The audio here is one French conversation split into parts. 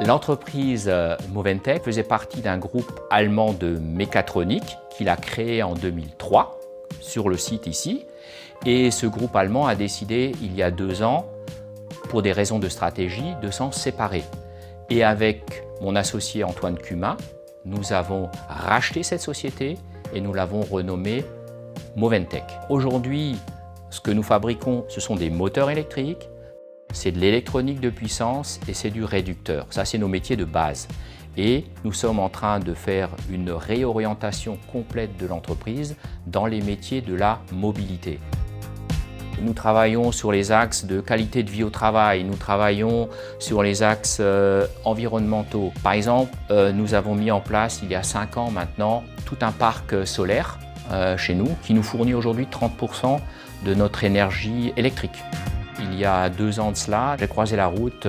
L'entreprise Moventech faisait partie d'un groupe allemand de mécatronique qu'il a créé en 2003 sur le site ici. Et ce groupe allemand a décidé il y a 2 ans, pour des raisons de stratégie, de s'en séparer. Et avec mon associé Antoine Cumin, nous avons racheté cette société et nous l'avons renommée Moventech. Aujourd'hui, ce que nous fabriquons, ce sont des moteurs électriques, c'est de l'électronique de puissance et c'est du réducteur. Ça, c'est nos métiers de base. Et nous sommes en train de faire une réorientation complète de l'entreprise dans les métiers de la mobilité. Nous travaillons sur les axes de qualité de vie au travail, nous travaillons sur les axes environnementaux. Par exemple, nous avons mis en place, il y a 5 ans maintenant, tout un parc solaire chez nous qui nous fournit aujourd'hui 30% de notre énergie électrique. Il y a 2 ans de cela, j'ai croisé la route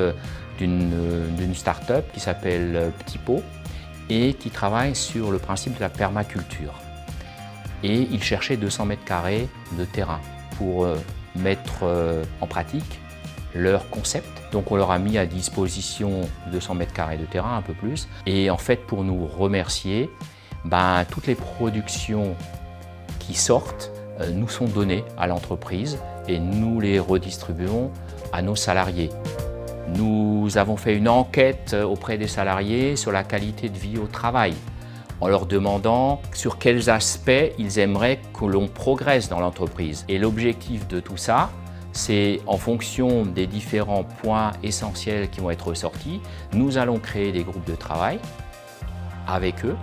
d'une start-up qui s'appelle Petit Pot et qui travaille sur le principe de la permaculture. Et ils cherchaient 200 mètres carrés de terrain pour mettre en pratique leur concept. Donc on leur a mis à disposition 200 mètres carrés de terrain, un peu plus. Et en fait, pour nous remercier, toutes les productions qui sortent nous sont données à l'entreprise et nous les redistribuons à nos salariés. Nous avons fait une enquête auprès des salariés sur la qualité de vie au travail, en leur demandant sur quels aspects ils aimeraient que l'on progresse dans l'entreprise. Et l'objectif de tout ça, c'est en fonction des différents points essentiels qui vont être ressortis, nous allons créer des groupes de travail avec eux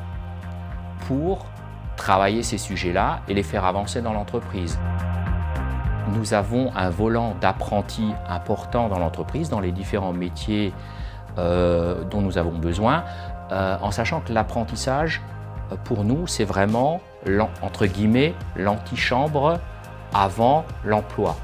pour travailler ces sujets-là et les faire avancer dans l'entreprise. Nous avons un volant d'apprentis important dans l'entreprise, dans les différents métiers dont nous avons besoin, en sachant que l'apprentissage, pour nous, c'est vraiment, entre guillemets, l'antichambre avant l'emploi.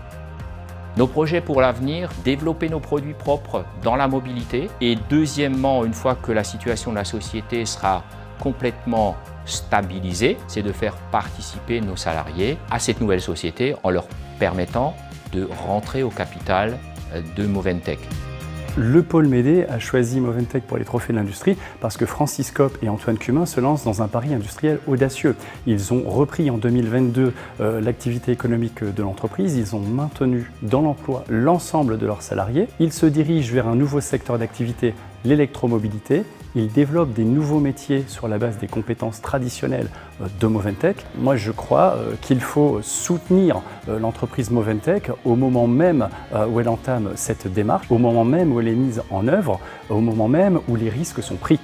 Nos projets pour l'avenir, développer nos produits propres dans la mobilité et deuxièmement, une fois que la situation de la société sera complètement stabilisée, c'est de faire participer nos salariés à cette nouvelle société en leur permettant de rentrer au capital de Moventech. Le pôle Médée a choisi Moventech pour les trophées de l'industrie parce que Francis Kopp et Antoine Cumin se lancent dans un pari industriel audacieux. Ils ont repris en 2022 l'activité économique de l'entreprise, ils ont maintenu dans l'emploi l'ensemble de leurs salariés, ils se dirigent vers un nouveau secteur d'activité, l'électromobilité. Ils développent des nouveaux métiers sur la base des compétences traditionnelles de Moventech. Moi, je crois qu'il faut soutenir l'entreprise Moventech au moment même où elle entame cette démarche, au moment même où elle est mise en œuvre, au moment même où les risques sont pris.